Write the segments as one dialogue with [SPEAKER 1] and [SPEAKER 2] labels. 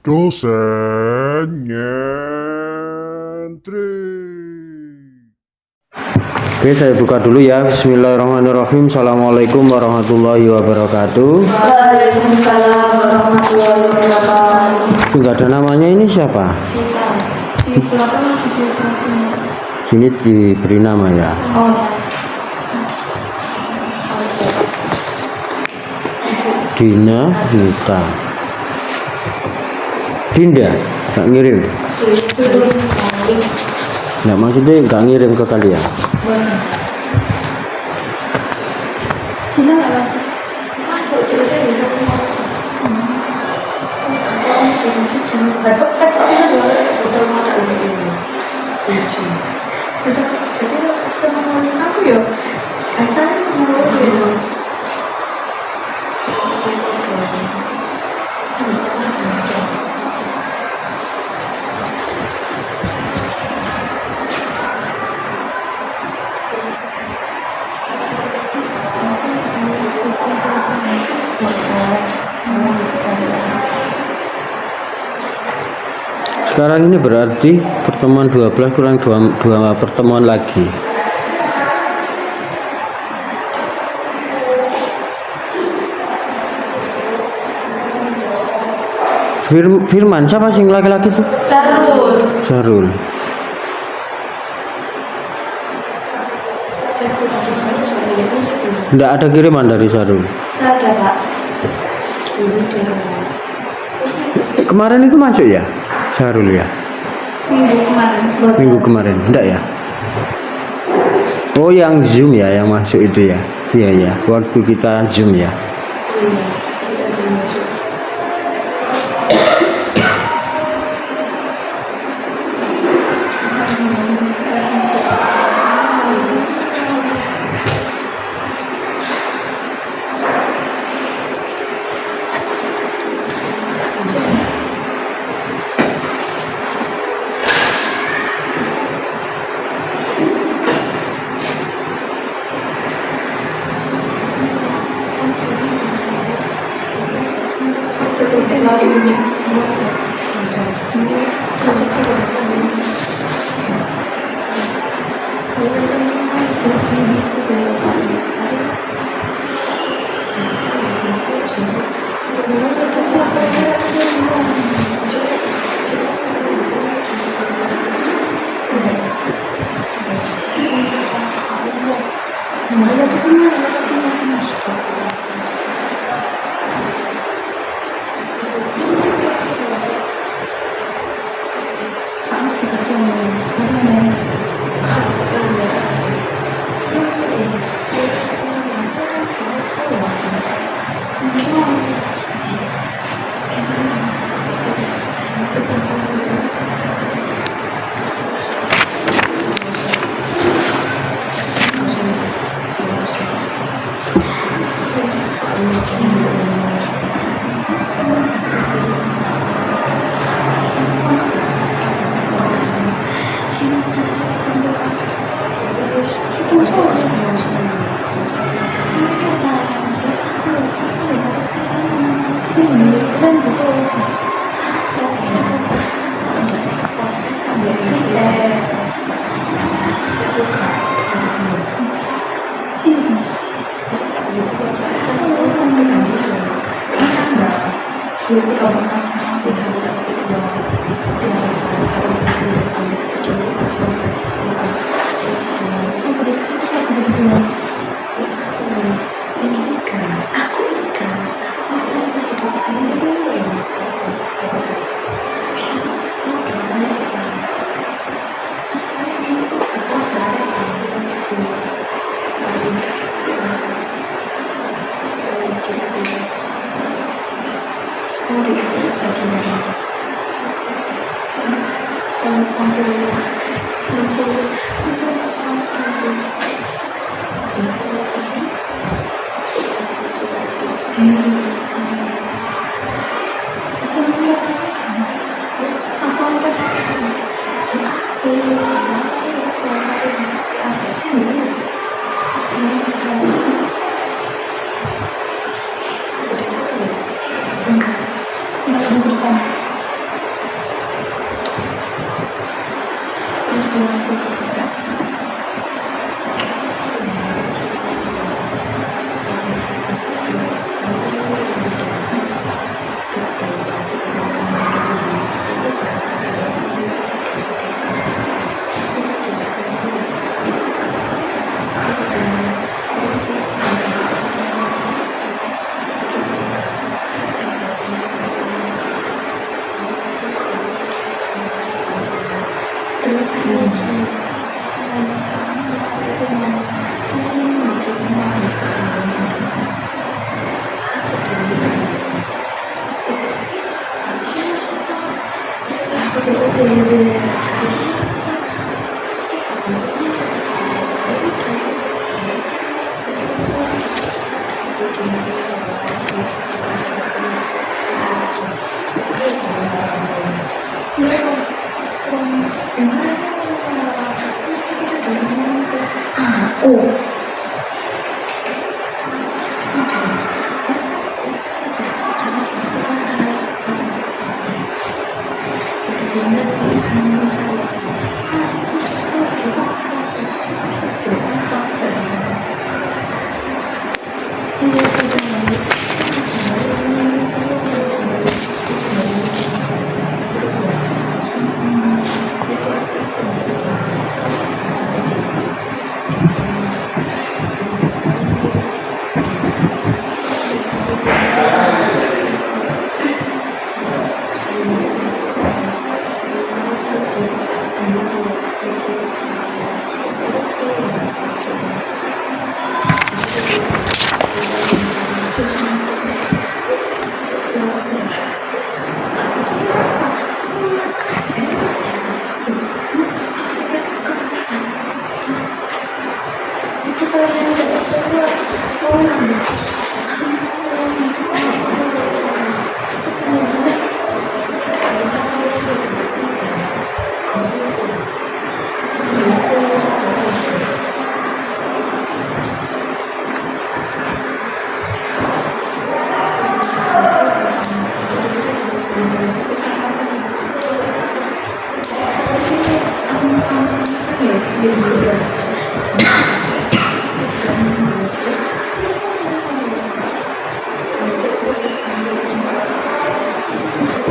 [SPEAKER 1] Dosen nyentri.
[SPEAKER 2] Oke, saya buka dulu ya. Bismillahirrahmanirrahim. Assalamualaikum warahmatullahi wabarakatuh.
[SPEAKER 3] Waalaikumsalam warahmatullahi wabarakatuh.
[SPEAKER 2] Enggak ada namanya, ini siapa?
[SPEAKER 3] Di belakang di
[SPEAKER 2] Sini diberi nama ya.
[SPEAKER 3] Oh,
[SPEAKER 2] Dina Nita. Dinda nggak ngirim. Nggak, maksudnya nggak ngirim ke kalian.
[SPEAKER 3] Cina nggak masuk. Masuk juga ya. Aku ya, kasar mau ya.
[SPEAKER 2] Sekarang ini berarti pertemuan 12 kurang 2 pertemuan lagi. Firman, siapa sih laki-laki tuh?
[SPEAKER 3] Sarul.
[SPEAKER 2] Sarul. Enggak ada kiriman dari Sarul.
[SPEAKER 3] Ada Pak.
[SPEAKER 2] Kemarin itu masuk ya? Sarul ya?
[SPEAKER 3] Minggu kemarin.
[SPEAKER 2] Minggu kemarin, enggak ya? Oh, yang Zoom ya, yang masuk itu ya? Iya ya, waktu kita Zoom ya.
[SPEAKER 3] Kita sudah masuk.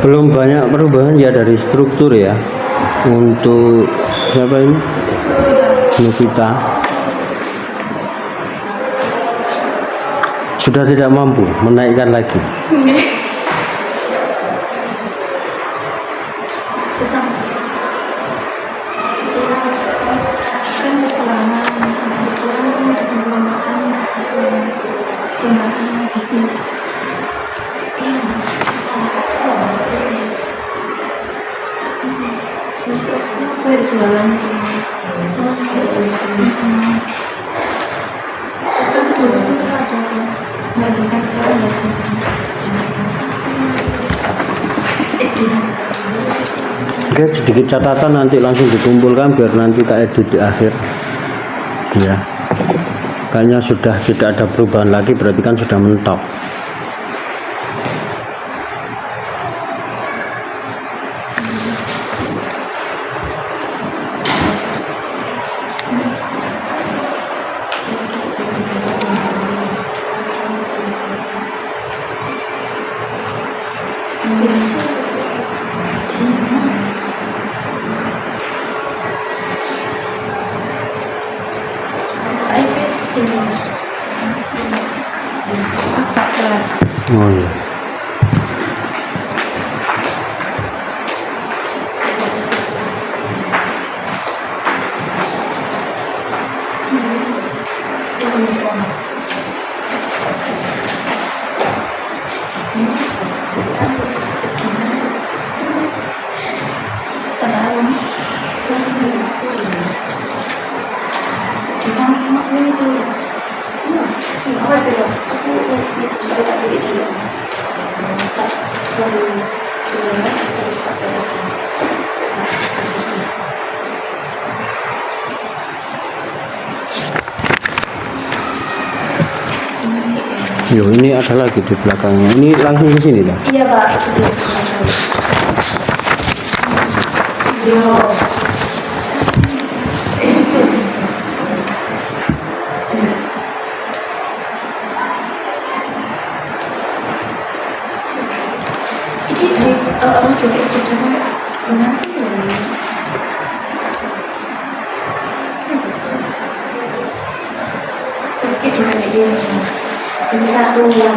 [SPEAKER 2] Belum banyak perubahan ya dari struktur ya. Untuk siapa ini? Novita sudah tidak mampu menaikkan lagi. Oke, sedikit catatan nanti langsung dikumpulkan biar nanti tak edit di akhir ya. Kayaknya sudah tidak ada perubahan lagi, berarti kan sudah mentok. Oh iya. Yo, ini ada lagi di belakangnya. Ini langsung ke sini lah.
[SPEAKER 3] Iya Pak. Ini dari ini satu yang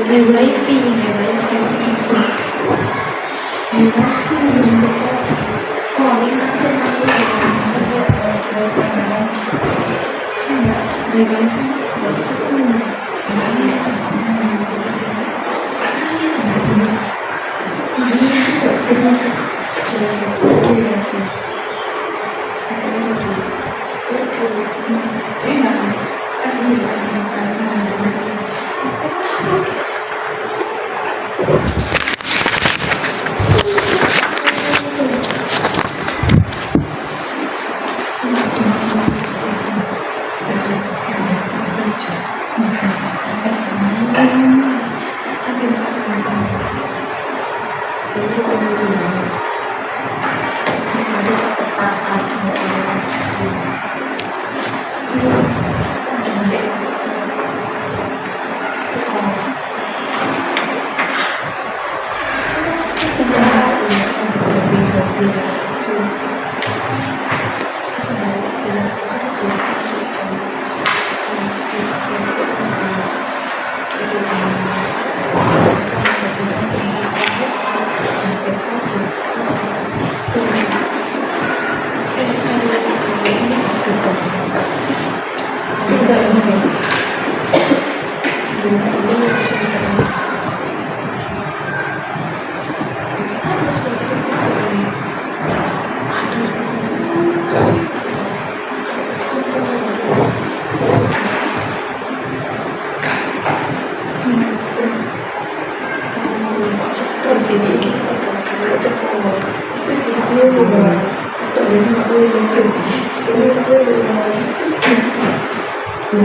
[SPEAKER 3] Ngày lấy phi ngày lấy phi ngày lấy phi còn đi ăn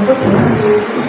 [SPEAKER 3] cơm ăn ngày lấy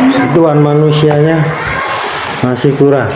[SPEAKER 2] sentuhan manusianya masih kurang.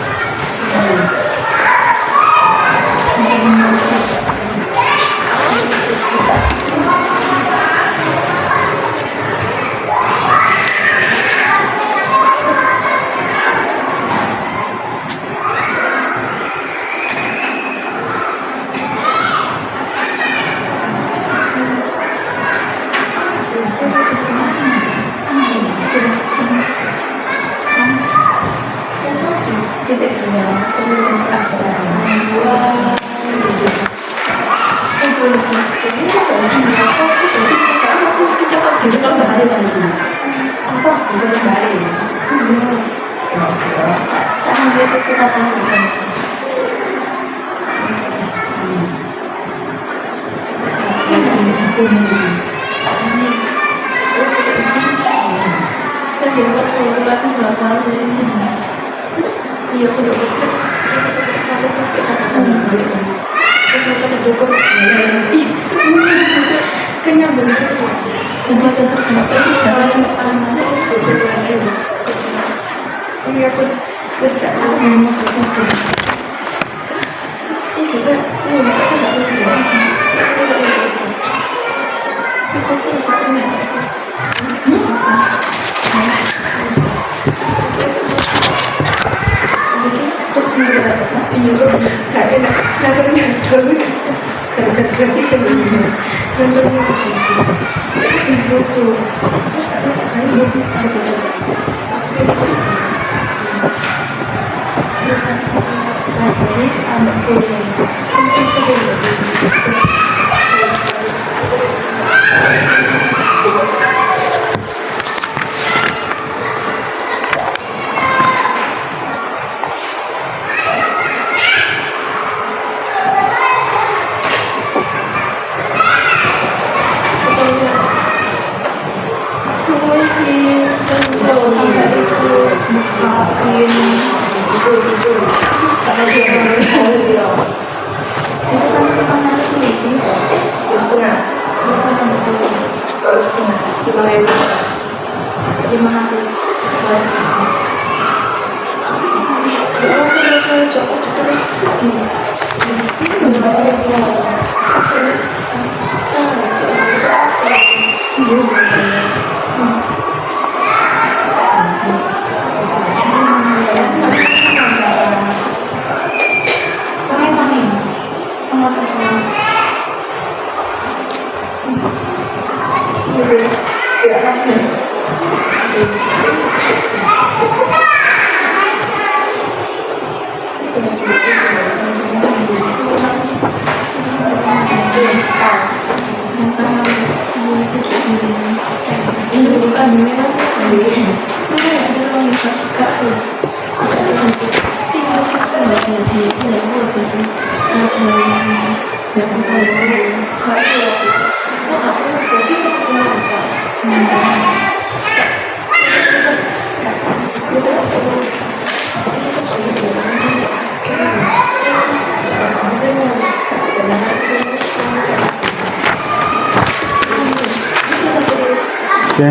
[SPEAKER 2] Oke.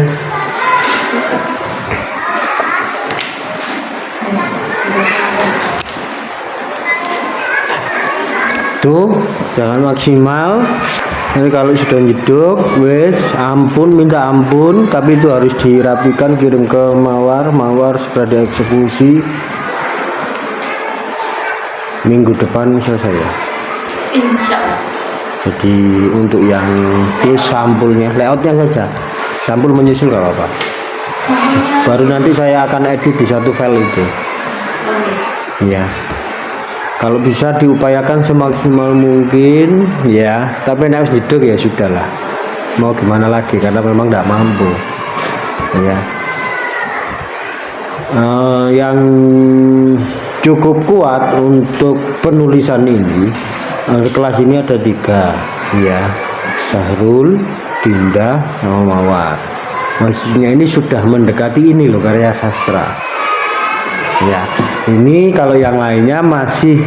[SPEAKER 2] Tuh, jangan maksimal. Nanti kalau sudah jeduk, wes ampun, minta ampun, tapi itu harus dirapikan, kirim ke mawar segera dieksekusi. Minggu depan selesai ya.
[SPEAKER 3] Insya Allah.
[SPEAKER 2] Jadi untuk yang itu sampulnya, layoutnya saja. Sampul menyusul gak apa-apa. Baru nanti saya akan edit di satu file itu. Ya. Kalau bisa diupayakan semaksimal mungkin, ya. Tapi harus jeduk ya sudahlah. Mau gimana lagi karena memang tidak mampu. Ya. Yang cukup kuat untuk penulisan ini, kelas ini ada 3, ya. Sahrul, Dinda, sama Mawar. Maksudnya ini sudah mendekati ini loh karya sastra. Ya, ini kalau yang lainnya masih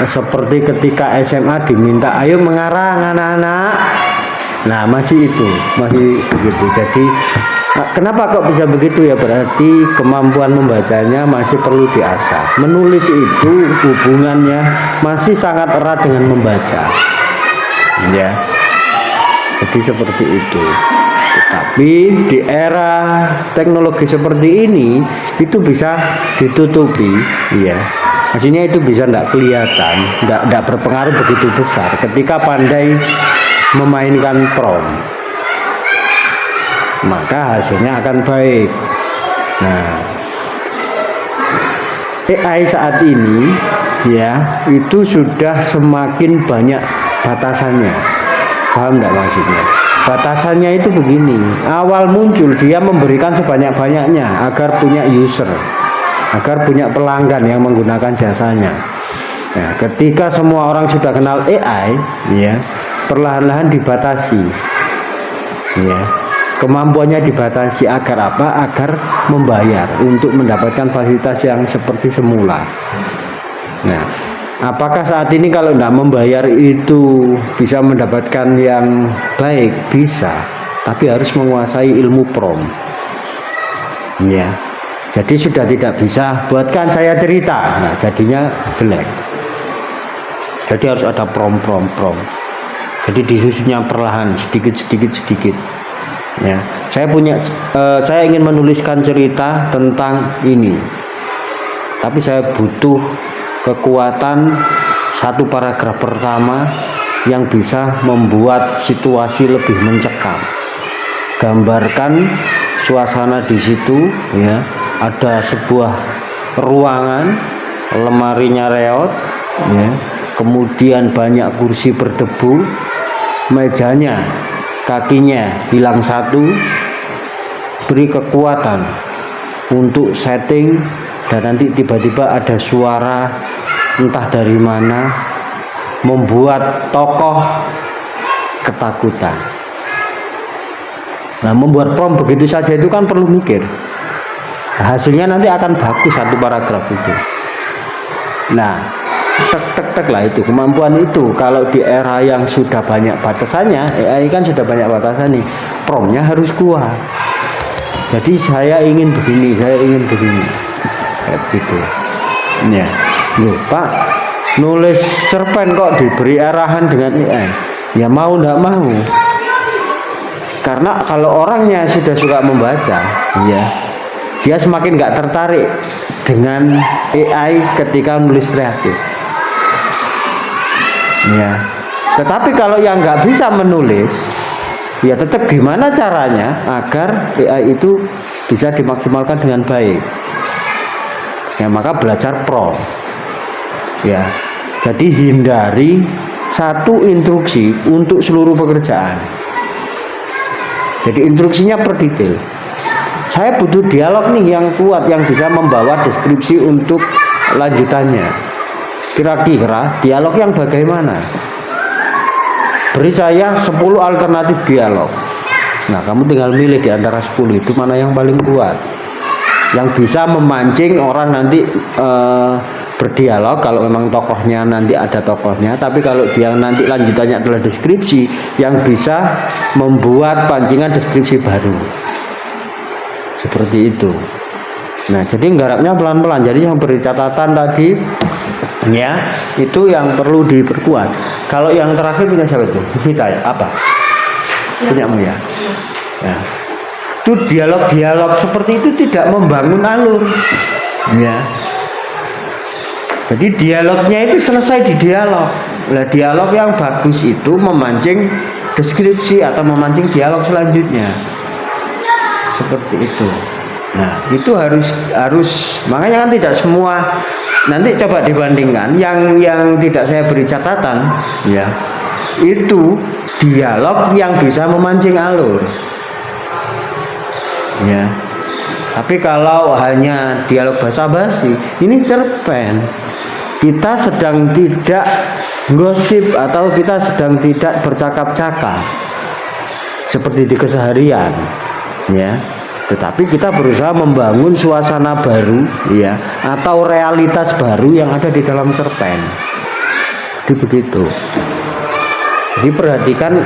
[SPEAKER 2] seperti ketika SMA diminta ayo mengarang anak-anak. Nah, masih begitu. Jadi Nah, kenapa kok bisa begitu ya? Berarti kemampuan membacanya masih perlu diasah. Menulis itu hubungannya masih sangat erat dengan membaca. Ya. Jadi seperti itu. Tetapi di era teknologi seperti ini itu bisa ditutupi, ya. Maksudnya itu bisa tidak kelihatan, tidak berpengaruh begitu besar ketika pandai memainkan prompt, maka hasilnya akan baik. Nah, AI saat ini ya itu sudah semakin banyak batasannya. Paham nggak maksudnya? Batasannya itu begini, awal muncul dia memberikan sebanyak-banyaknya agar punya user, agar punya pelanggan yang menggunakan jasanya. Nah, ketika semua orang sudah kenal AI, ya, perlahan-lahan dibatasi, ya, kemampuannya dibatasi agar apa? Agar membayar untuk mendapatkan fasilitas yang seperti semula. Nah, apakah saat ini kalau tidak membayar itu bisa mendapatkan yang baik? Bisa, tapi harus menguasai ilmu prompt. Ya, jadi sudah tidak bisa buatkan saya cerita. Nah, jadinya jelek. Jadi harus ada prompt. Jadi disusunnya perlahan, sedikit. Ya, saya ingin menuliskan cerita tentang ini, tapi saya butuh kekuatan satu paragraf pertama yang bisa membuat situasi lebih mencekam. Gambarkan suasana di situ, ya, ada sebuah ruangan, lemarinya reot, ya, kemudian banyak kursi berdebu, mejanya kakinya hilang satu. Beri kekuatan untuk setting, dan nanti tiba-tiba ada suara entah dari mana membuat tokoh ketakutan. Nah, membuat prompt begitu saja itu kan perlu mikir. Hasilnya nanti akan bagus satu paragraf itu. Nah, tek lah itu kemampuan itu. Kalau di era yang sudah banyak batasannya, AI kan sudah banyak batasannya, promptnya harus kuat. Jadi saya ingin begini, kayak gitu. Ya, loh Pak, nulis cerpen kok diberi arahan dengan AI? Ya mau ndak mau. Karena kalau orangnya sudah suka membaca, ya, dia semakin nggak tertarik dengan AI ketika nulis kreatif. Ya, tetapi kalau yang nggak bisa menulis, ya tetap gimana caranya agar AI itu bisa dimaksimalkan dengan baik. Ya, maka belajar prompt. Ya, jadi hindari satu instruksi untuk seluruh pekerjaan. Jadi instruksinya per detail. Saya butuh dialog nih yang kuat, yang bisa membawa deskripsi untuk lanjutannya. Kira-kira dialog yang bagaimana? Beri saya 10 alternatif dialog. Nah, kamu tinggal milih di antara 10 itu mana yang paling kuat, yang bisa memancing orang nanti berdialog. Kalau memang tokohnya nanti ada tokohnya, tapi kalau dia nanti lanjutannya adalah deskripsi, yang bisa membuat pancingan deskripsi baru. Seperti itu. Nah, jadi nggarapnya pelan-pelan. Jadi yang beri catatan tadi, ya, itu yang perlu diperkuat. Kalau yang terakhir punya siapa itu? Vita ya? Apa? Punyamu ya? Ya. Itu dialog-dialog seperti itu tidak membangun alur. Ya. Jadi dialognya itu selesai di dialog. Nah, dialog yang bagus itu memancing deskripsi atau memancing dialog selanjutnya. Seperti itu. Nah, itu harus makanya kan tidak semua. Nanti coba dibandingkan yang tidak saya beri catatan, ya, itu dialog yang bisa memancing alur. Ya. Tapi kalau hanya dialog basa-basi, ini cerpen. Kita sedang tidak gosip atau kita sedang tidak bercakap-cakap seperti di keseharian, ya. Tetapi kita berusaha membangun suasana baru, ya, atau realitas baru yang ada di dalam cerpen. Jadi begitu. Jadi perhatikan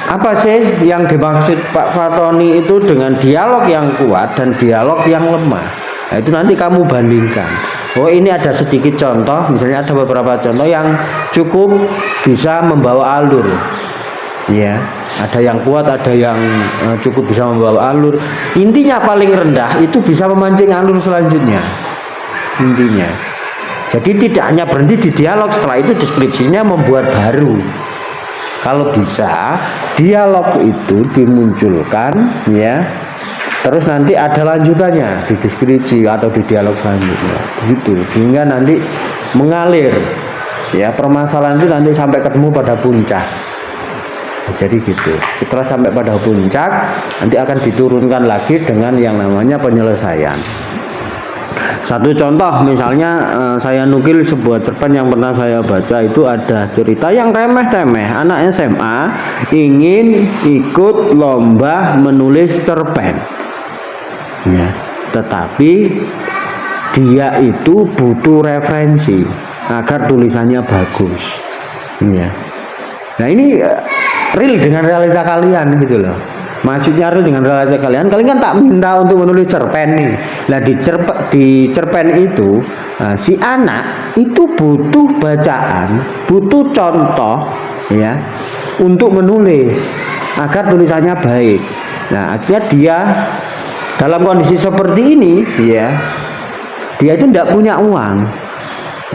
[SPEAKER 2] Apa sih yang dimaksud Pak Fatoni itu dengan dialog yang kuat dan dialog yang lemah? Nah, itu nanti kamu bandingkan. Oh, ini ada sedikit contoh, misalnya ada beberapa contoh yang cukup bisa membawa alur. Ya, ada yang kuat, ada yang cukup bisa membawa alur. Intinya paling rendah itu bisa memancing alur selanjutnya. Intinya. Jadi tidak hanya berhenti di dialog, setelah itu deskripsinya membuat baru. Kalau bisa dialog itu dimunculkan, ya, terus nanti ada lanjutannya di deskripsi atau di dialog selanjutnya, gitu, sehingga nanti mengalir, ya, permasalahan itu nanti sampai ketemu pada puncak. Jadi gitu. Setelah sampai pada puncak, nanti akan diturunkan lagi dengan yang namanya penyelesaian. Satu contoh, misalnya saya nukil sebuah cerpen yang pernah saya baca, itu ada cerita yang remeh-temeh. Anak SMA ingin ikut lomba menulis cerpen, ya, tetapi dia itu butuh referensi agar tulisannya bagus, ya. Nah, ini real dengan realita kalian gitu loh. Maksudnya real dengan realita kalian kan tak minta untuk menulis cerpen nih. Nah, di cerpen itu si anak itu butuh bacaan, butuh contoh, ya, untuk menulis agar tulisannya baik. Nah, akhirnya dia dalam kondisi seperti ini, ya, dia itu tidak punya uang,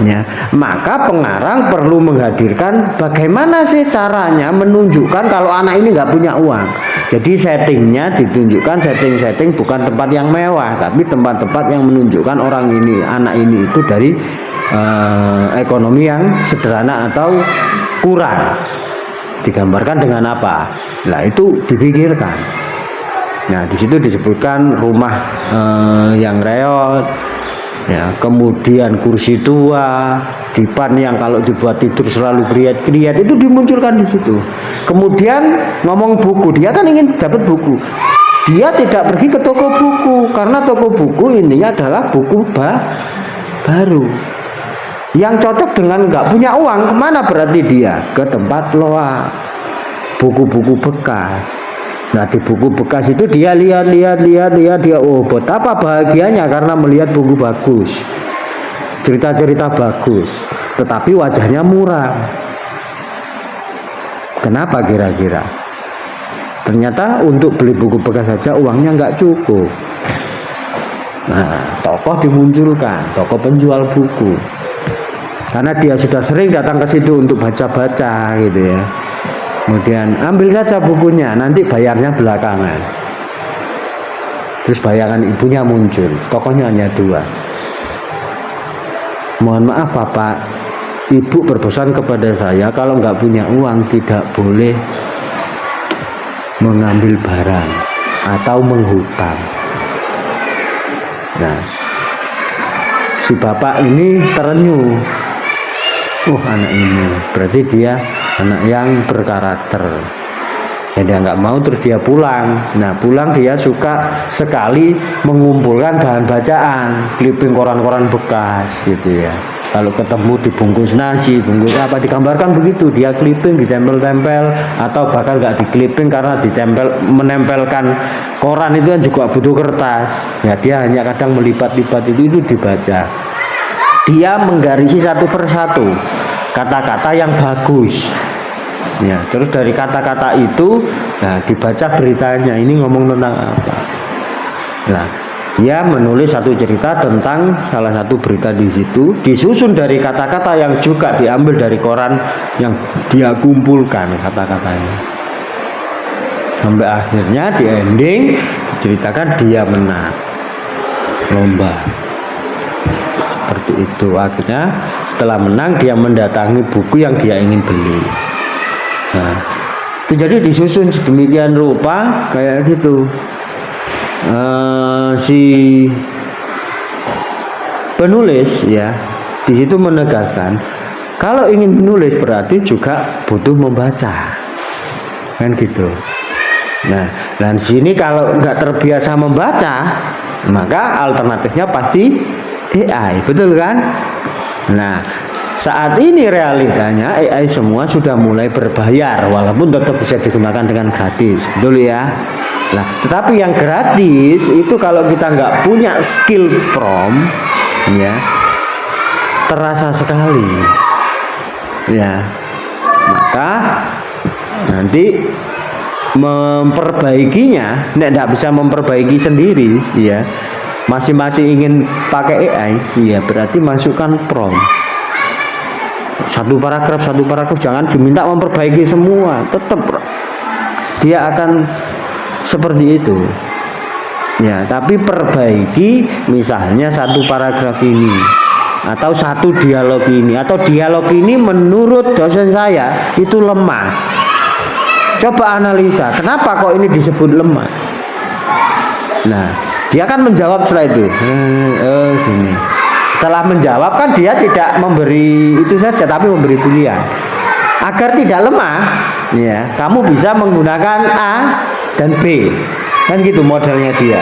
[SPEAKER 2] ya, maka pengarang perlu menghadirkan bagaimana sih caranya menunjukkan kalau anak ini nggak punya uang. Jadi settingnya ditunjukkan, setting bukan tempat yang mewah, tapi tempat-tempat yang menunjukkan orang ini, anak ini itu dari ekonomi yang sederhana atau kurang. Digambarkan dengan apa? Nah, itu dipikirkan. Nah, di situ disebutkan rumah yang reot, ya, kemudian kursi tua, dipan yang kalau dibuat tidur selalu kriat-kriat, itu dimunculkan di situ. Kemudian ngomong buku, dia kan ingin dapat buku. Dia tidak pergi ke toko buku karena toko buku ini adalah buku baru. Yang cocok dengan nggak punya uang, kemana berarti dia? Ke tempat loak, buku-buku bekas. Nah, di buku bekas itu dia lihat, dia, oh, betapa bahagianya karena melihat buku bagus, cerita-cerita bagus, tetapi wajahnya murah. Kenapa kira-kira? Ternyata untuk beli buku bekas saja uangnya nggak cukup. Nah, tokoh dimunculkan, tokoh penjual buku, karena dia sudah sering datang ke situ untuk baca-baca, gitu ya. Kemudian ambil saja bukunya, nanti bayarnya belakangan. Terus bayangan ibunya muncul, tokohnya hanya dua. Mohon maaf Bapak, Ibu berpesan kepada saya kalau nggak punya uang tidak boleh mengambil barang atau menghutang. Nah, si bapak ini terenyuh. Oh, anak ini berarti dia anak yang berkarakter. Ya, dia nggak mau, terus dia pulang. Nah, pulang dia suka sekali mengumpulkan bahan bacaan, clipping koran-koran bekas, gitu ya. Kalau ketemu dibungkus nasi, bungkus apa, digambarkan begitu, dia clipping, ditempel-tempel, atau bahkan nggak di clipping karena menempelkan koran itu kan juga butuh kertas. Ya, dia hanya kadang melipat-lipat itu dibaca. Dia menggarisi satu persatu kata-kata yang bagus. Ya, terus dari kata-kata itu, nah, dibaca beritanya, ini ngomong tentang apa. Nah, dia menulis satu cerita tentang salah satu berita di situ, disusun dari kata-kata yang juga diambil dari koran yang dia kumpulkan kata-katanya. Sampai akhirnya di ending diceritakan dia menang lomba. Seperti itu. Akhirnya setelah menang dia mendatangi buku yang dia ingin beli. Nah, itu jadi disusun sedemikian rupa kayak gitu. Si penulis, ya, di situ menegaskan kalau ingin menulis berarti juga butuh membaca, kan gitu. Nah, dan sini kalau nggak terbiasa membaca, maka alternatifnya pasti AI, betul kan? Nah, saat ini realitanya AI semua sudah mulai berbayar, walaupun tetap bisa digunakan dengan gratis, betul ya. Nah, tetapi yang gratis itu kalau kita nggak punya skill prompt, ya, terasa sekali, ya. Maka nanti memperbaikinya, tidak bisa memperbaiki sendiri, ya. Masing-masing ingin pakai AI, ya berarti masukkan prompt. Satu paragraf, jangan diminta memperbaiki semua, tetap dia akan seperti itu, ya. Tapi perbaiki misalnya satu paragraf ini, atau satu dialog ini, atau dialog ini menurut dosen saya itu lemah. Coba analisa, kenapa kok ini disebut lemah? Nah, dia akan menjawab setelah itu. Gini. Setelah menjawab kan dia tidak memberi itu saja, tapi memberi pilihan. Agar tidak lemah, ya, kamu bisa menggunakan A dan B, kan gitu modelnya dia.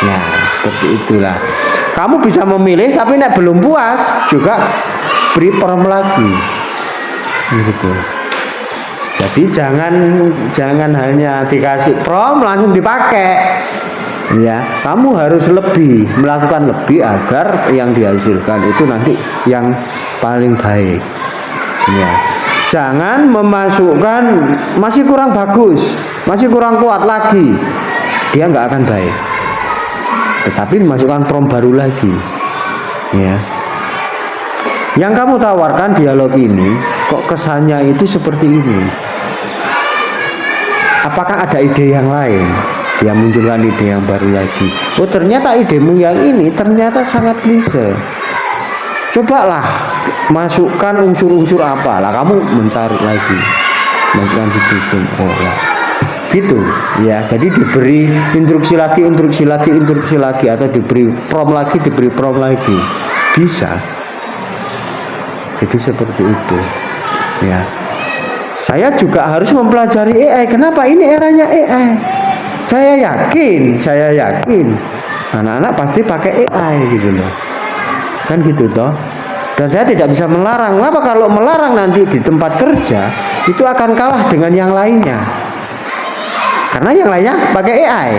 [SPEAKER 2] Nah, seperti itulah. Kamu bisa memilih, tapi nek belum puas juga beri prompt lagi, gitu. Jadi jangan hanya dikasih prompt langsung dipakai, ya. Kamu harus lebih melakukan lebih agar yang dihasilkan itu nanti yang paling baik, ya. Jangan memasukkan masih kurang bagus, masih kurang kuat lagi, dia nggak akan baik. Tetapi masukkan prompt baru lagi, ya. Yang kamu tawarkan dialog ini kok kesannya itu seperti ini. Apakah ada ide yang lain? Dia munculkan ide yang baru lagi. Oh, ternyata idemu yang ini ternyata sangat klise. Cobalah masukkan unsur-unsur apa lah, kamu mencari lagi, masukkan situ. Oh ya, gitu ya. Jadi diberi instruksi lagi, atau diberi prompt lagi, bisa. Jadi seperti itu, ya. Saya juga harus mempelajari AI. Kenapa? Ini eranya AI. Saya yakin anak-anak pasti pakai AI gitu loh, kan gitu toh. Dan saya tidak bisa melarang. Kenapa? Kalau melarang nanti di tempat kerja itu akan kalah dengan yang lainnya, karena yang lainnya pakai AI.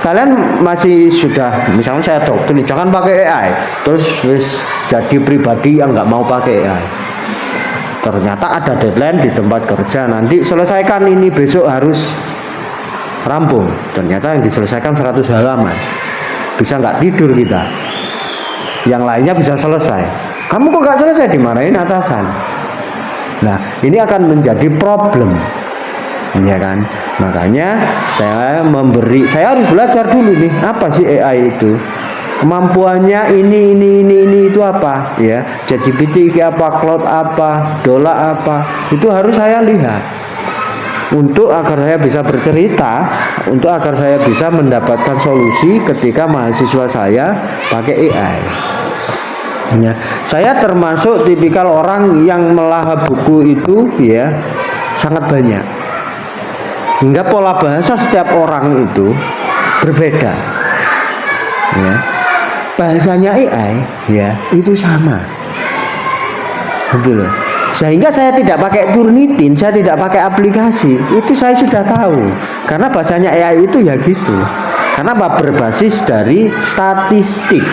[SPEAKER 2] Kalian masih sudah, misalnya saya doktrin jangan pakai AI, terus jadi pribadi yang nggak mau pakai AI. Ternyata ada deadline di tempat kerja, nanti selesaikan ini, besok harus rampung. Ternyata yang diselesaikan 100 halaman, bisa nggak tidur kita. Yang lainnya bisa selesai, kamu kok nggak selesai, dimarahin atasan. Nah, ini akan menjadi problem, ya kan. Makanya saya harus belajar dulu nih, apa sih AI itu, kemampuannya ini itu apa, ya. ChatGPT apa, Cloud apa, Dola apa, itu harus saya lihat. Untuk agar saya bisa bercerita, untuk agar saya bisa mendapatkan solusi ketika mahasiswa saya pakai AI. Ya, saya termasuk tipikal orang yang melahap buku itu, ya, sangat banyak. Hingga pola bahasa setiap orang itu berbeda. Ya. Bahasanya AI, ya, itu sama. Betul. Sehingga saya tidak pakai Turnitin, saya tidak pakai aplikasi, itu saya sudah tahu. Karena bahasanya AI itu ya gitu. Karena apa? Berbasis dari statistik,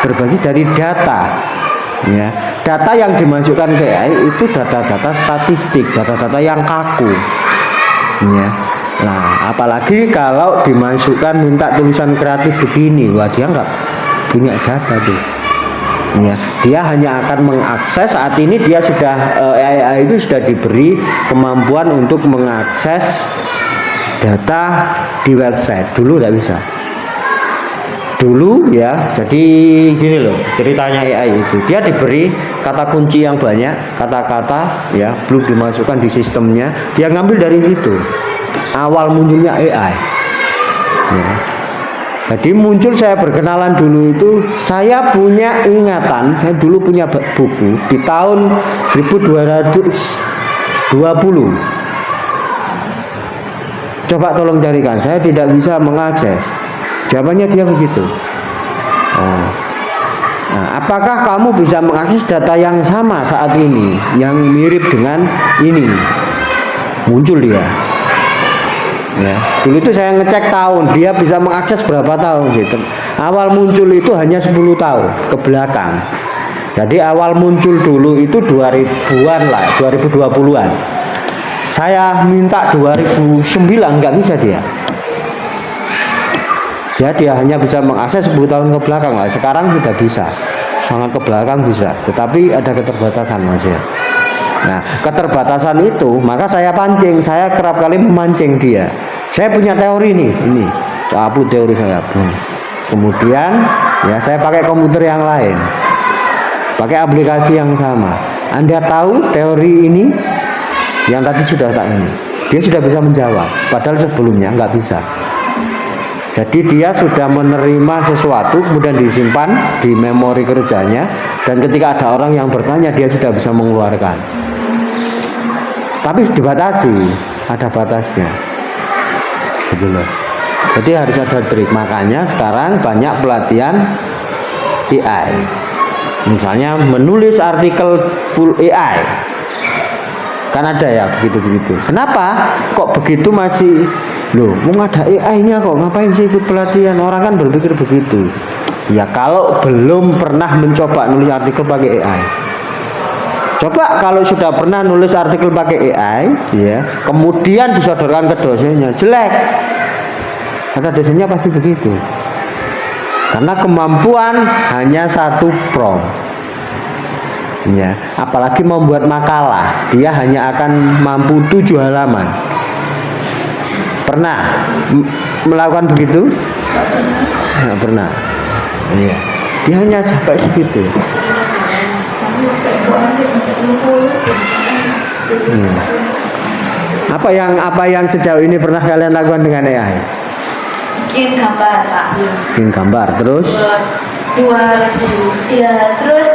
[SPEAKER 2] berbasis dari data, ya. Data yang dimasukkan ke AI itu data-data statistik, data-data yang kaku, ya. Nah, apalagi kalau dimasukkan minta tulisan kreatif begini, wah dia nggak punya data tuh. Ya, dia hanya akan mengakses. Saat ini dia sudah AI itu sudah diberi kemampuan untuk mengakses data di website. Dulu tidak bisa. Dulu ya, jadi gini loh ceritanya AI itu. Dia diberi kata kunci yang banyak, kata-kata ya, belum dimasukkan di sistemnya. Dia ngambil dari situ. Awal munculnya AI. Ya. Jadi muncul, saya berkenalan dulu itu, saya punya ingatan, saya dulu punya buku di tahun 1220. Coba tolong carikan, saya tidak bisa mengakses. Jawabannya dia begitu. Oh. Nah, apakah kamu bisa mengakses data yang sama saat ini, yang mirip dengan ini? Muncul dia. Ya, dulu itu saya ngecek tahun, dia bisa mengakses berapa tahun gitu. Awal muncul itu hanya 10 tahun ke belakang. Jadi awal muncul dulu itu 2000-an lah, 2020-an. Saya minta 2009 nggak bisa dia. Ya, dia hanya bisa mengakses 10 tahun ke belakang lah. Sekarang sudah bisa, sangat ke belakang bisa. Tetapi ada keterbatasan Mas ya. Nah, keterbatasan itu maka saya pancing, saya kerap kali memancing dia. Saya punya teori nih, ini apa teori saya. Kemudian ya saya pakai komputer yang lain, pakai aplikasi yang sama. Anda tahu teori ini yang tadi sudah tak ini, dia sudah bisa menjawab, padahal sebelumnya nggak bisa. Jadi dia sudah menerima sesuatu, kemudian disimpan di memori kerjanya, dan ketika ada orang yang bertanya dia sudah bisa mengeluarkan. Tapi dibatasi, ada batasnya. Gitu loh. Jadi harus ada trik. Makanya sekarang banyak pelatihan AI. Misalnya menulis artikel full AI. Kan ada ya begitu-begitu. Kenapa? Kok begitu masih loh, mau ada AI-nya kok, ngapain sih ikut pelatihan? Orang kan berpikir begitu. Ya kalau belum pernah mencoba nulis artikel pakai AI. Coba kalau sudah pernah nulis artikel pakai AI, ya, kemudian disodorkan ke dosennya, jelek. Kata dosennya pasti begitu. Karena kemampuan hanya satu prompt. Ya, apalagi membuat makalah, dia hanya akan mampu 7 halaman. Pernah melakukan begitu? Nggak pernah. Iya. Dia hanya sampai segitu. Apa yang sejauh ini pernah kalian lakukan dengan AI?
[SPEAKER 3] Bikin gambar Pak.
[SPEAKER 2] Bikin gambar, terus?
[SPEAKER 3] Buat ya, terus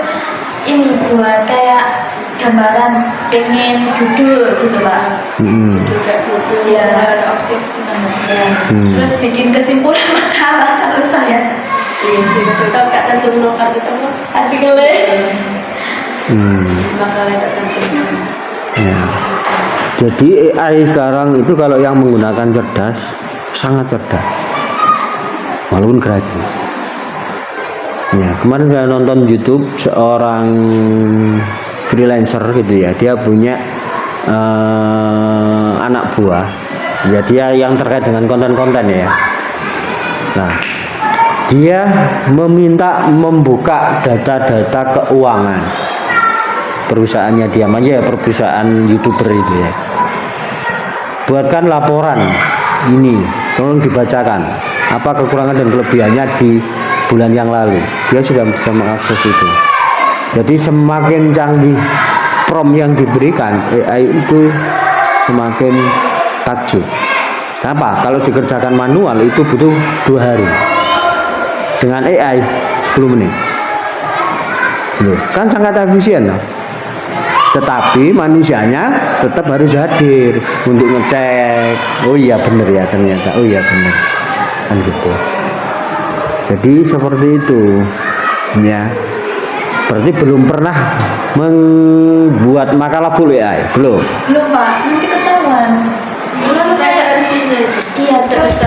[SPEAKER 3] ini buat kayak gambaran pengen judul gitu Pak. Judul kayak judul ya, ada opsi-opsi namanya. Terus bikin kesimpulan makalah kalau saya. Iya sih, betul. Tapi gak tentu nukar gitu artikelnya. Makalahnya gak tentu.
[SPEAKER 2] Ya. Jadi AI sekarang itu kalau yang menggunakan cerdas, sangat cerdas, walaupun gratis. Ya, kemarin saya nonton YouTube seorang freelancer gitu ya, dia punya anak buah. Ya, dia yang terkait dengan konten-konten ya. Nah, dia meminta membuka data-data keuangan perusahaannya dia, aja ya, perusahaan YouTuber itu ya. Buatkan laporan ini, tolong dibacakan apa kekurangan dan kelebihannya di bulan yang lalu. Dia sudah bisa mengakses itu. Jadi semakin canggih prompt yang diberikan AI itu, semakin takjub. Kenapa? Kalau dikerjakan manual itu butuh 2 hari. Dengan AI 10 menit. Loh, kan sangat efisien loh. Tetapi manusianya tetap harus hadir untuk ngecek. Oh iya benar ya ternyata. Oh iya benar. Kan gitu. Jadi seperti itu. Ya. Berarti belum pernah membuat makalah full AI, belum?
[SPEAKER 3] Belum Pak, mungkin ketahuan. Belum kayak di sini. Iya, terus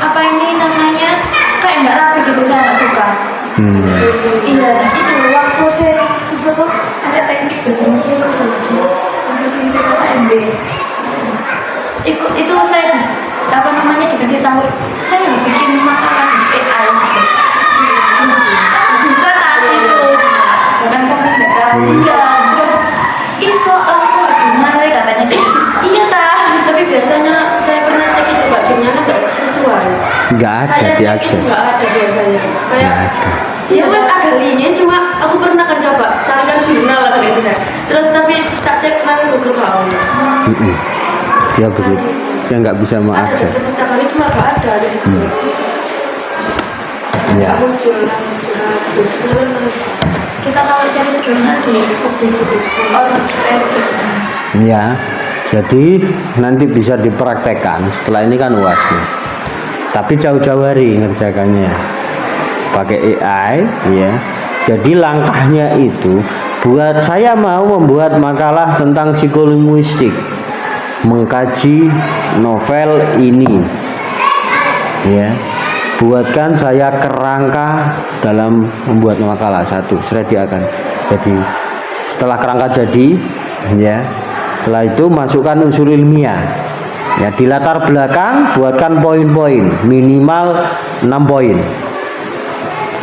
[SPEAKER 3] apa ini namanya? Kayak nggak rapi gitu, saya nggak suka. Iya, itu waktu saya itu ada teknik betul. Itu saya apa namanya dikasih tahu, saya bikin makalah AI gitu. Bisa tadi itu, bahkan kami nggak tahu. Iya, terus iso langsung jurnalnya katanya. Iya tapi biasanya saya pernah cek itu Pak, jurnalnya nggak sesuai.
[SPEAKER 2] Nggak ada diakses.
[SPEAKER 3] Nggak ada biasanya. Kayak ya wes ada linknya, cuma aku pernah kan coba carikan jurnal lah gitu ya. Terus tapi tak cek nang Google Chrome.
[SPEAKER 2] Dia begitu, dia nggak bisa mengakses.
[SPEAKER 3] Ada setiap hari cuma nggak ada di situ.
[SPEAKER 2] Ya.
[SPEAKER 3] Muncul. Kita kalau cari jurnal di Facebook
[SPEAKER 2] Ya, jadi nanti bisa dipraktekkan. Setelah ini kan UAS nih. Tapi jauh-jauh hari ngerjakannya pakai AI, ya. Jadi langkahnya itu buat saya mau membuat makalah tentang psikolinguistik, mengkaji novel ini, ya. Buatkan saya kerangka dalam membuat makalah satu, sediakan. Jadi setelah kerangka jadi, ya, setelah itu masukkan unsur ilmiah. Ya, di latar belakang buatkan poin-poin minimal 6 poin.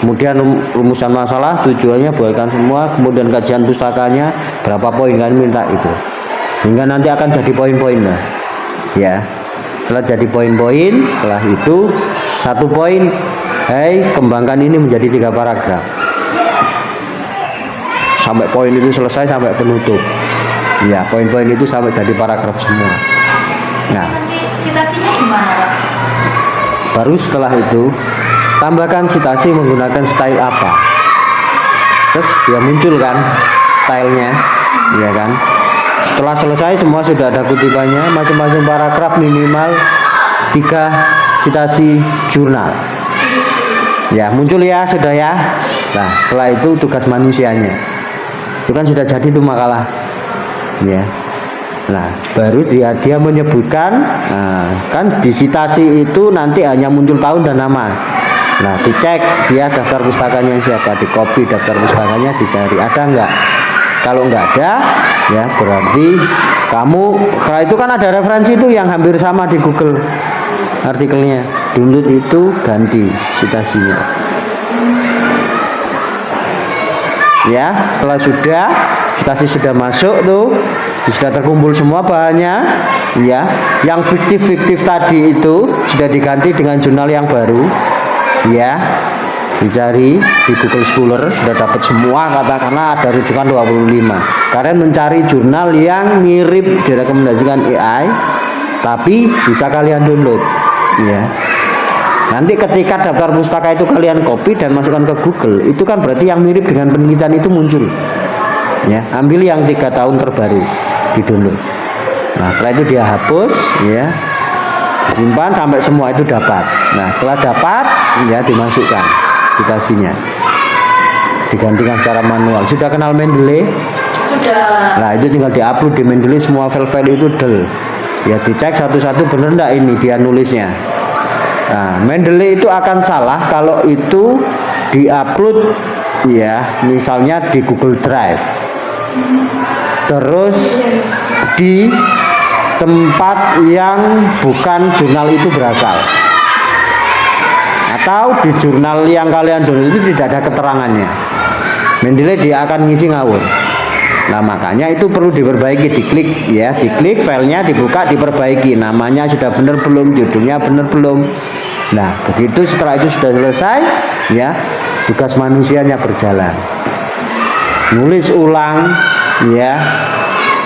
[SPEAKER 2] Kemudian rumusan masalah tujuannya buatkan semua, kemudian kajian pustakanya berapa poin kan minta itu. Sehingga nanti akan jadi poin-poin lah. Ya. Setelah jadi poin-poin, setelah itu 1 poin, kembangkan ini menjadi 3 paragraf. Sampai poin itu selesai sampai penutup. Ya, poin-poin itu sampai jadi paragraf semua. Nah,
[SPEAKER 3] Nanti citasinya gimana, Pak?
[SPEAKER 2] baru setelah itu tambahkan citasi menggunakan style apa. Terus ya muncul kan stylenya, ya kan. Setelah selesai semua sudah ada kutipannya, masing-masing paragraf minimal 3 citasi jurnal. Ya muncul ya, sudah ya. Nah setelah itu tugas manusianya, itu kan sudah jadi tuh makalah, ya. Nah baru dia menyebutkan, kan di citasi itu nanti hanya muncul tahun dan nama. Nah dicek dia daftar pustakanya siapa, di copy daftar pustakanya, dicari ada enggak. Kalau enggak ada, ya berarti kamu, kalau itu kan ada referensi itu yang hampir sama di Google artikelnya, download itu ganti citasinya. Ya setelah citasi sudah masuk tuh, sudah terkumpul semua bahannya, ya yang fiktif tadi itu sudah diganti dengan jurnal yang baru. Ya dicari di Google Scholar sudah dapat semua kata, karena ada rujukan 25. Kalian mencari jurnal yang mirip direkomendasikan AI tapi bisa kalian download, ya. Nanti ketika daftar pustaka itu kalian copy dan masukkan ke Google, itu kan berarti yang mirip dengan penelitian itu muncul, ya. Ambil yang 3 tahun terbaru di download. Nah setelah itu dia hapus, ya, disimpan sampai semua itu dapat. Nah setelah dapat, ya dimasukkan citasinya, digantikan secara manual. Sudah kenal Mendeley?
[SPEAKER 3] Sudah.
[SPEAKER 2] Nah itu tinggal diupload di Mendeley, semua file-file itu del, ya dicek satu-satu bener enggak ini dia nulisnya. Nah Mendeley itu akan salah kalau itu diupload, ya misalnya di Google Drive, terus di tempat yang bukan jurnal itu berasal, atau di jurnal yang kalian download itu tidak ada keterangannya. Mendeley dia akan ngisi ngawur. Nah makanya itu perlu diperbaiki, diklik, ya diklik filenya, dibuka, diperbaiki, namanya sudah benar belum, judulnya benar belum. Nah begitu setelah itu sudah selesai, ya tugas manusianya berjalan, nulis ulang, ya.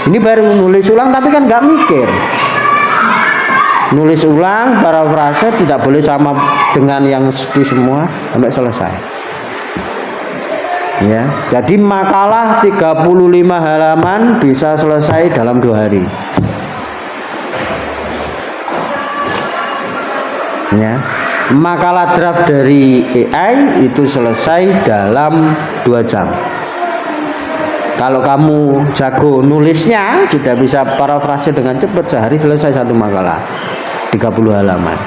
[SPEAKER 2] Ini baru nulis ulang tapi kan nggak mikir. Nulis ulang parafrase tidak boleh sama dengan yang itu semua sampai selesai. Ya, jadi makalah 35 halaman bisa selesai dalam 2 hari. Ya, makalah draft dari AI itu selesai dalam 2 jam. Kalau kamu jago nulisnya, sudah bisa parafrase dengan cepat, sehari selesai 1 makalah 30 halaman.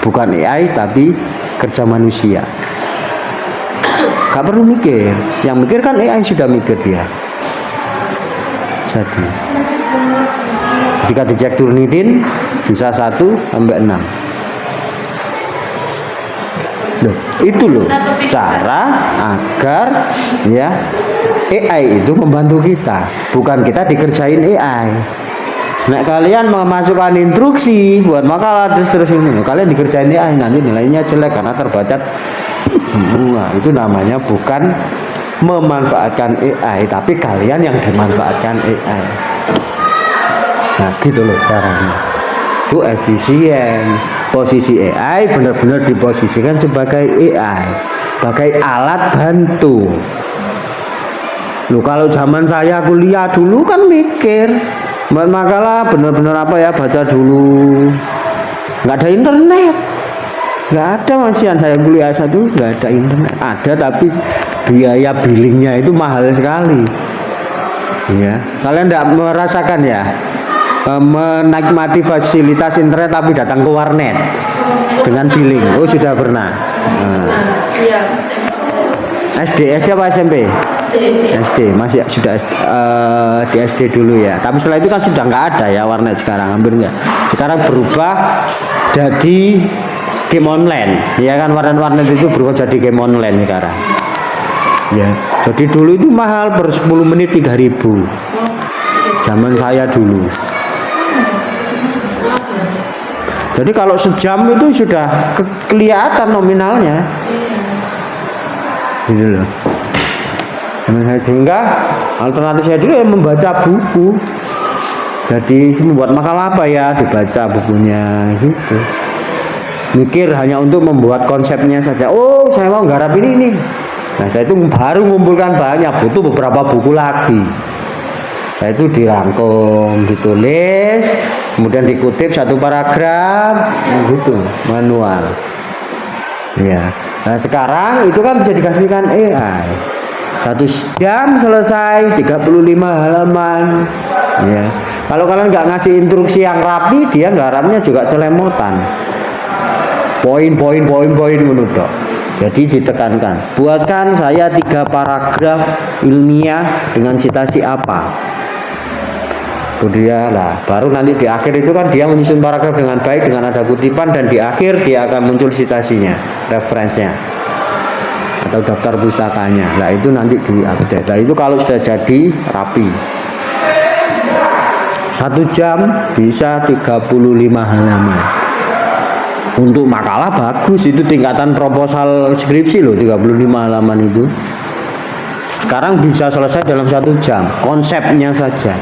[SPEAKER 2] Bukan AI tapi kerja manusia. Gak perlu mikir, yang mikir kan AI sudah mikir dia. Jadi ketika dicek Turnitin bisa 1 sampai 6. Loh, itu loh cara agar, ya, AI itu membantu kita, bukan kita dikerjain AI. Nah kalian memasukkan instruksi buat makalah terus ini, kalian dikerjain AI, nanti nilainya jelek karena terbaca semua. Itu namanya bukan memanfaatkan AI, tapi kalian yang dimanfaatkan AI. Nah gitu loh caranya. Itu efisien. Posisi AI benar-benar diposisikan sebagai AI, sebagai alat bantu. Loh kalau zaman saya kuliah dulu kan mikir, buat makalah benar-benar apa ya, baca dulu. Nggak ada internet. Nggak ada Masian, saya kuliah satu nggak ada internet. Ada tapi biaya billingnya itu mahal sekali. Ya, kalian tidak merasakan ya menikmati fasilitas internet tapi datang ke warnet dengan billing. Oh sudah pernah.
[SPEAKER 3] Iya.
[SPEAKER 2] SD apa SMP? SD masih sudah di SD dulu ya. Tapi setelah itu kan sudah nggak ada ya warnet sekarang, hampir nggak. Sekarang berubah jadi game online, ya kan, warnet itu berubah jadi game online sekarang. Ya, jadi dulu itu mahal, per 10 menit 3.000. Zaman saya dulu. Jadi kalau sejam itu sudah kelihatan nominalnya. Gitu loh. Sehingga alternatif saya dulu ya membaca buku. Jadi membuat makalah apa ya, dibaca bukunya gitu. Mikir hanya untuk membuat konsepnya saja. Oh, saya mau garap ini. Nah, saya itu baru mengumpulkan banyak, butuh beberapa buku lagi. Saya itu dirangkum, ditulis, kemudian dikutip satu paragraf, gitu, manual. Ya. Nah, sekarang itu kan bisa digantikan AI. 1 jam selesai, 35 halaman. Ya. Kalau kalian nggak ngasih instruksi yang rapi, dia garapnya juga celemotan. Poin menurut. Jadi ditekankan, buatkan saya 3 paragraf ilmiah dengan citasi apa. Itu dia lah. Baru nanti di akhir itu kan dia menyusun paragraf dengan baik, dengan ada kutipan, dan di akhir dia akan muncul citasinya, referensinya atau daftar pustakanya. Nah itu nanti di update. Nah itu kalau sudah jadi rapi, 1 jam bisa 35 halaman. Untuk makalah bagus, itu tingkatan proposal skripsi loh, 35 halaman itu. Sekarang bisa selesai dalam 1 jam, konsepnya saja.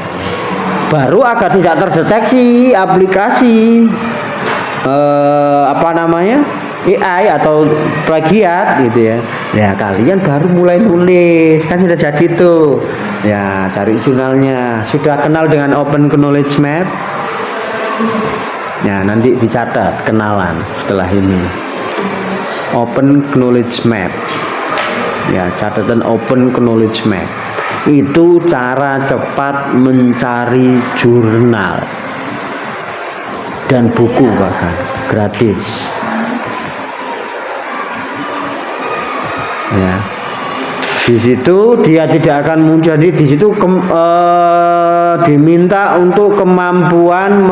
[SPEAKER 2] Baru agar tidak terdeteksi aplikasi AI atau plagiat gitu ya. Ya kalian baru mulai nulis, kan sudah jadi tuh. Ya cari jurnalnya. Sudah kenal dengan Open Knowledge Map? Ya nanti dicatat kenalan setelah ini. Open Knowledge Map. Ya catatan Open Knowledge Map. Itu cara cepat mencari jurnal dan buku, bahkan gratis. Ya, di situ dia tidak akan muncul. Jadi di situ diminta untuk kemampuan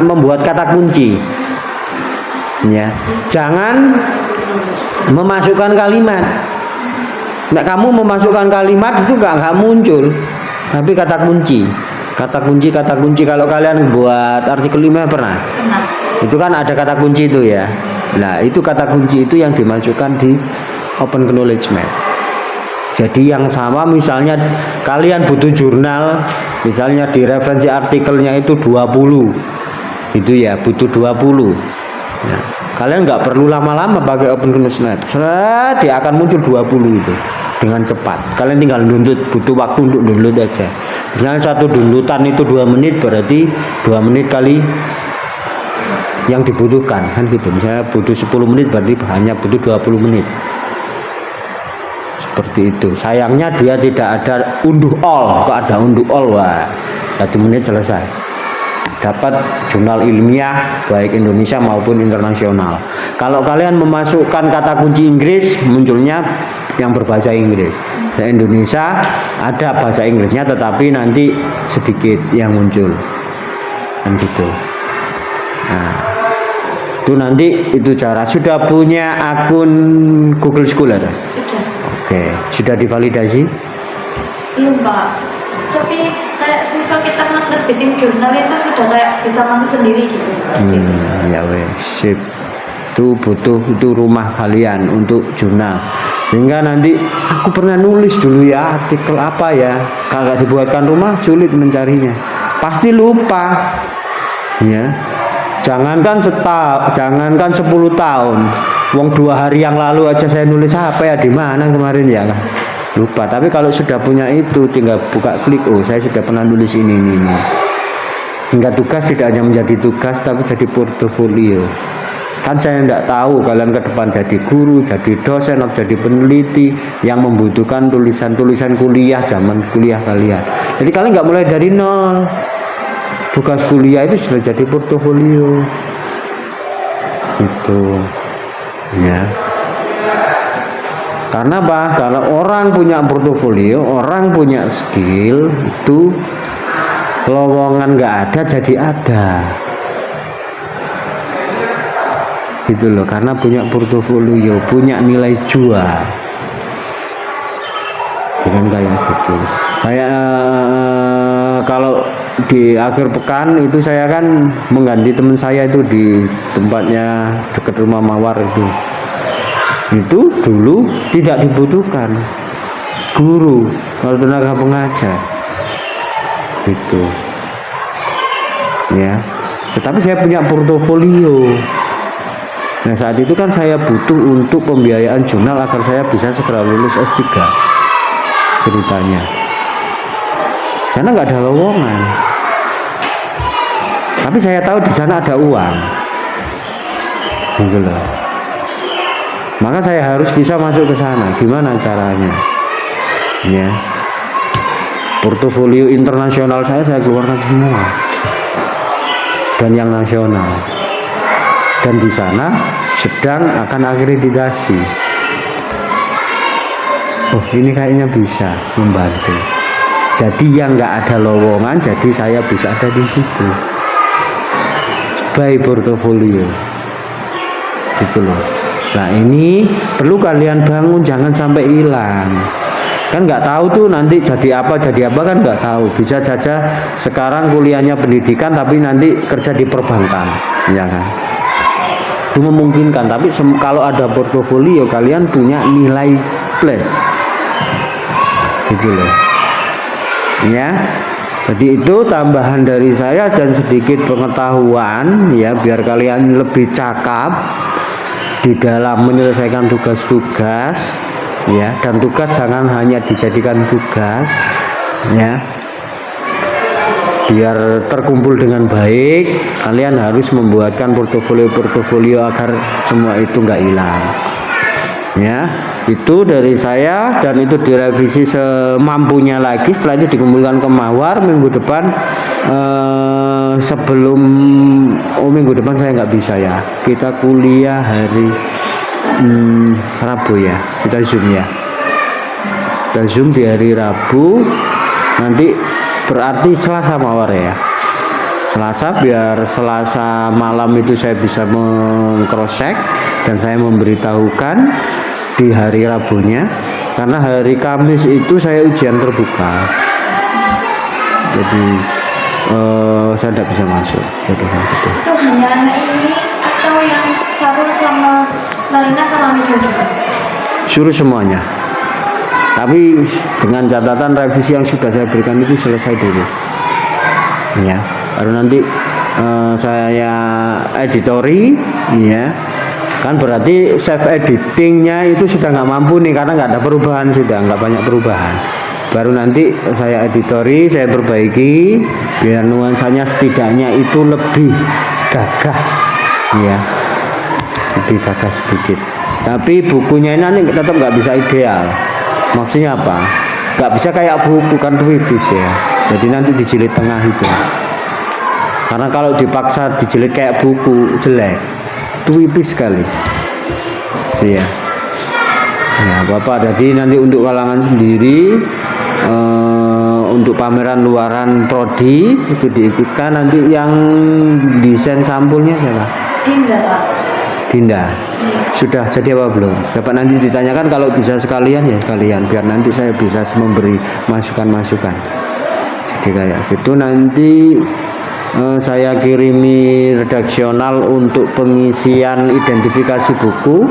[SPEAKER 2] membuat kata kunci. Ya, jangan memasukkan kalimat. Nah, kamu memasukkan kalimat itu nggak muncul, tapi kata kunci kalau kalian buat artikel 5 pernah? Itu kan ada kata kunci itu ya. Nah itu kata kunci itu yang dimasukkan di Open Knowledge Map. Jadi yang sama, misalnya kalian butuh jurnal, misalnya di referensi artikelnya itu 20, itu ya butuh 20 ya. Kalian nggak perlu lama-lama pakai Open Knowledge Map, dia akan muncul 20 itu dengan cepat. Kalian tinggal download, butuh waktu untuk download aja. Misalnya satu downloadan itu 2 menit, berarti 2 menit kali yang dibutuhkan kan gitu. Misalnya butuh 10 menit, berarti hanya butuh 20 menit. Seperti itu. Sayangnya dia tidak ada unduh all. Kok ada unduh all? Wah, 1 menit selesai. Dapat jurnal ilmiah baik Indonesia maupun internasional. Kalau kalian memasukkan kata kunci Inggris, munculnya yang berbahasa Inggris. Di Indonesia ada bahasa Inggrisnya, tetapi nanti sedikit yang muncul kan gitu. Nah itu nanti itu cara. Sudah punya akun Google Scholar?
[SPEAKER 3] Sudah.
[SPEAKER 2] Oke, sudah divalidasi?
[SPEAKER 3] Belum Pak, tapi kayak misal kita nerbitin jurnal itu sudah kayak bisa masuk sendiri gitu.
[SPEAKER 2] Ya wes, sip. Itu butuh itu rumah kalian untuk jurnal. Sehingga nanti aku pernah nulis dulu ya artikel apa ya, kalau dibuatkan rumah sulit mencarinya, pasti lupa. Ya, jangankan 10 tahun, wong 2 hari yang lalu aja saya nulis apa ya, di mana kemarin ya, lupa. Tapi kalau sudah punya itu, tinggal buka klik, oh saya sudah pernah nulis ini. Hingga tugas tidak hanya menjadi tugas, tapi jadi portofolio. Kan saya tidak tahu kalian ke depan jadi guru, jadi dosen, atau jadi peneliti yang membutuhkan tulisan-tulisan kuliah zaman kuliah kalian. Jadi kalian nggak mulai dari nol. Tugas kuliah itu sudah jadi portofolio. Itu ya. Karena apa? Kalau orang punya portofolio, orang punya skill, itu lowongan nggak ada jadi ada. Gitu loh, karena punya portofolio, punya nilai jual. Bukan kayak gitu. Kayak kalau di akhir pekan itu saya kan mengganti teman saya itu di tempatnya dekat rumah Mawar itu. Itu dulu tidak dibutuhkan guru kalau tenaga pengajar. Gitu. Ya. Tetapi saya punya portofolio. Nah saat itu kan saya butuh untuk pembiayaan jurnal agar saya bisa segera lulus S3 ceritanya. Sana nggak ada lowongan, tapi saya tahu di sana ada uang, gitu loh. Maka saya harus bisa masuk ke sana. Gimana caranya? Ya, portofolio internasional saya keluarkan semua dan yang nasional. Dan di sana sedang akan akreditasi. Oh ini kayaknya bisa membantu. Jadi yang nggak ada lowongan, jadi saya bisa ada di situ. By portofolio, gitu loh. Nah ini perlu kalian bangun, jangan sampai hilang. Kan nggak tahu tuh nanti jadi apa kan nggak tahu. Bisa saja sekarang kuliahnya pendidikan tapi nanti kerja di perbankan, ya kan? Itu memungkinkan, tapi kalau ada portofolio kalian punya nilai plus, gitu loh ya. Jadi itu tambahan dari saya dan sedikit pengetahuan ya, biar kalian lebih cakap di dalam menyelesaikan tugas-tugas ya. Dan tugas jangan hanya dijadikan tugas ya, biar terkumpul dengan baik. Kalian harus membuatkan portofolio agar semua itu nggak hilang ya. Itu dari saya, dan itu direvisi semampunya lagi. Setelah itu dikumpulkan ke Mawar minggu depan. Sebelum minggu depan saya nggak bisa ya, kita kuliah hari Rabu ya, kita zoom ya, kita zoom di hari Rabu. Nanti berarti Selasa Mawar ya, Selasa, biar Selasa malam itu saya bisa meng-cross check dan saya memberitahukan di hari Rabunya, karena hari Kamis itu saya ujian terbuka, jadi saya tidak bisa masuk. Jadi
[SPEAKER 3] Itu hanya anak ini atau yang Sarul sama Marina sama Mido juga?
[SPEAKER 2] Suruh semuanya, tapi dengan catatan revisi yang sudah saya berikan itu selesai dulu ya, baru nanti saya editori ya. Kan berarti save editingnya itu sudah nggak mampu nih, karena nggak ada perubahan, sudah nggak banyak perubahan. Baru nanti saya editori, saya perbaiki biar nuansanya setidaknya itu lebih gagah ya, lebih gagah sedikit. Tapi bukunya ini nanti tetap nggak bisa ideal. Maksudnya apa? Nggak bisa kayak buku kan, tipis ya. Jadi nanti dijilid tengah itu. Karena kalau dipaksa dijilid kayak buku jelek, tipis sekali. Iya. Ya, Bapak. Jadi nanti untuk kalangan sendiri, untuk pameran luaran prodi itu diikutkan. Nanti yang desain sampulnya siapa?
[SPEAKER 3] Dinda, Pak.
[SPEAKER 2] Dinda. Sudah jadi apa belum? Dapat nanti ditanyakan, kalau bisa sekalian ya sekalian, biar nanti saya bisa memberi masukan-masukan. Jadi kayak gitu nanti saya kirimi redaksional untuk pengisian identifikasi buku,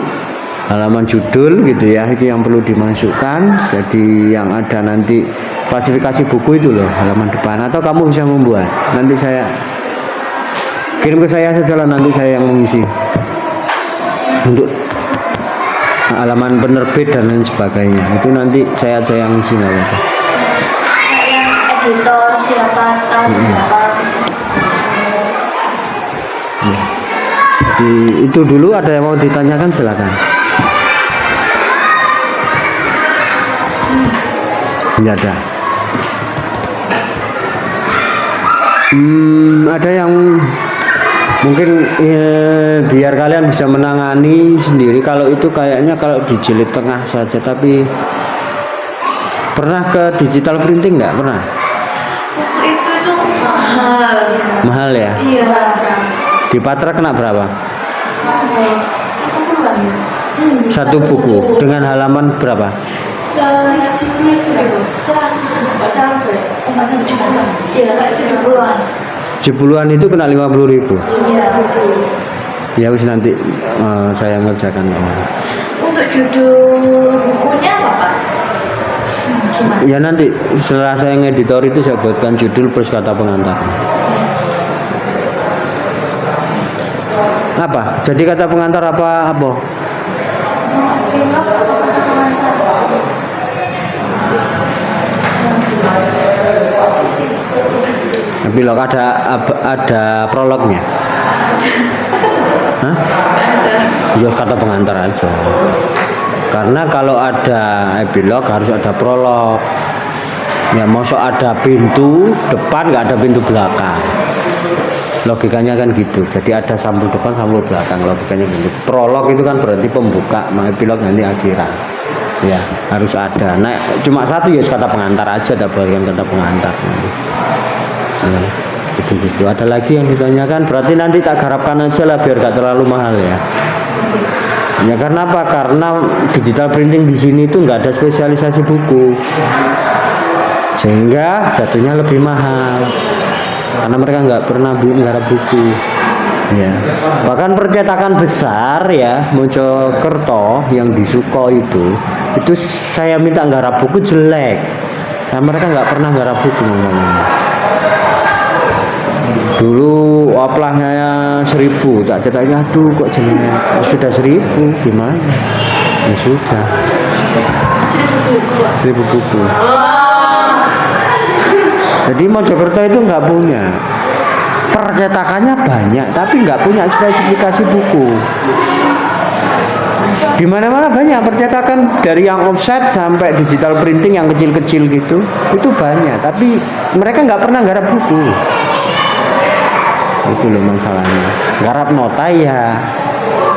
[SPEAKER 2] halaman judul gitu ya, itu yang perlu dimasukkan. Jadi yang ada nanti klasifikasi buku itu loh, halaman depan, atau kamu bisa membuat, nanti saya kirim ke saya saja, nanti saya yang mengisi untuk halaman penerbit dan lain sebagainya. Itu nanti saya aja yang ngisi.
[SPEAKER 3] Kayak yang editor siapa, tahun berapa.
[SPEAKER 2] Jadi itu dulu, ada yang mau ditanyakan silakan. Tidak ada. Ada yang mungkin biar kalian bisa menangani sendiri. Kalau itu kayaknya kalau dijilid tengah saja, tapi pernah ke digital printing nggak? Pernah?
[SPEAKER 3] Waktu itu mahal.
[SPEAKER 2] Mahal ya?
[SPEAKER 3] Iya.
[SPEAKER 2] Di Patra kena berapa?
[SPEAKER 3] Mahal.
[SPEAKER 2] Satu buku dengan halaman berapa?
[SPEAKER 3] Seisinya sudah 100 sampai 40-an. Iya, kayak 70-an.
[SPEAKER 2] 70-an itu kena 50.000.
[SPEAKER 3] Iya.
[SPEAKER 2] Ya wis nanti saya ngerjakan.
[SPEAKER 3] Untuk judul bukunya apa, Pak? Gimana?
[SPEAKER 2] Ya nanti setelah saya ngeditor itu saya buatkan judul plus kata pengantar. Apa? Jadi kata pengantar apa? Epilog ada prolognya. Hah? Ya kata pengantar aja. Karena kalau ada epilog harus ada prolog. Ya masuk ada pintu depan, nggak ada pintu belakang. Logikanya kan gitu. Jadi ada sampul depan, sampul belakang. Logikanya gitu. Prolog itu kan berarti pembuka, epilog nanti akhiran. Ya harus ada. Nah cuma satu ya kata pengantar aja, ada bagian kata pengantar. Ya, gitu. Ada lagi yang ditanyakan? Berarti nanti tak garapkan aja lah biar gak terlalu mahal ya. Ya karena apa? Karena digital printing di sini itu nggak ada spesialisasi buku, sehingga jatuhnya lebih mahal. Karena mereka nggak pernah garap buku. Ya. Bahkan percetakan besar ya, Mojokerto yang di Suko itu saya minta garap buku jelek. Nah, mereka nggak pernah garap buku namanya. Dulu oplahnya 1.000, tak cetaknya aduh kok jelek. Sudah 1.000 gimana? Ya sudah. 1.000 buku. Jadi Mojokerto itu nggak punya. Percetakannya banyak, tapi nggak punya spesifikasi buku. Di mana-mana banyak percetakan dari yang offset sampai digital printing yang kecil-kecil gitu, itu banyak. Tapi mereka nggak pernah garap buku. Itu loh masalahnya. Garap nota ya,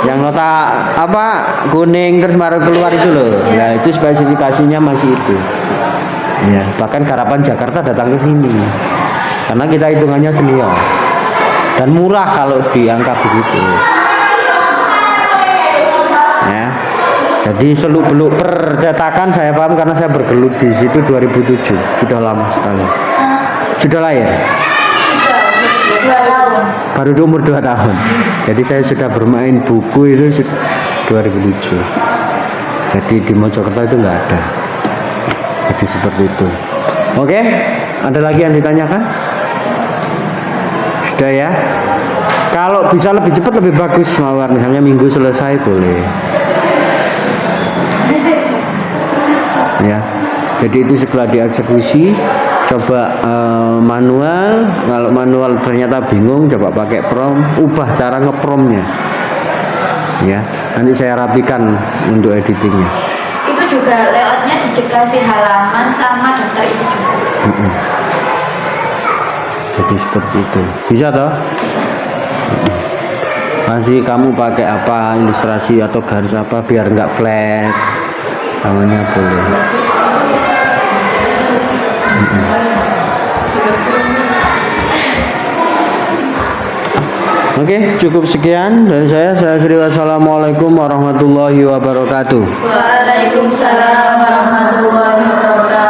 [SPEAKER 2] yang nota apa kuning terus baru keluar itu loh. Ya itu spesifikasinya masih itu. Ya bahkan garapan Jakarta datang ke sini karena kita hitungannya senior dan murah kalau diangkat begitu. Ya. Jadi seluk-beluk percetakan saya paham karena saya bergelut di situ 2007, sudah lama sekali. Sudah lahir.
[SPEAKER 3] Sudah 2 tahun.
[SPEAKER 2] Baru di umur 2 tahun. Jadi saya sudah bermain buku itu 2007. Jadi di Mojokerto itu nggak ada. Jadi seperti itu. Oke, ada lagi yang ditanyakan? Sudah ya. Kalau bisa lebih cepat lebih bagus, mawar misalnya minggu selesai boleh. Ya. Jadi itu setelah dieksekusi coba manual. Kalau manual ternyata bingung, coba pakai prom, ubah cara ngepromnya. Ya, nanti saya rapikan untuk editingnya.
[SPEAKER 3] Itu juga layoutnya dikasih halaman sama daftar isi juga.
[SPEAKER 2] Jadi seperti itu. Bisa toh? Masih kamu pakai apa ilustrasi atau garis apa biar nggak flat, namanya boleh. Oke, cukup sekian dari saya. Saya akhiri wassalamualaikum warahmatullahi wabarakatuh.
[SPEAKER 3] Waalaikumsalam warahmatullahi wabarakatuh.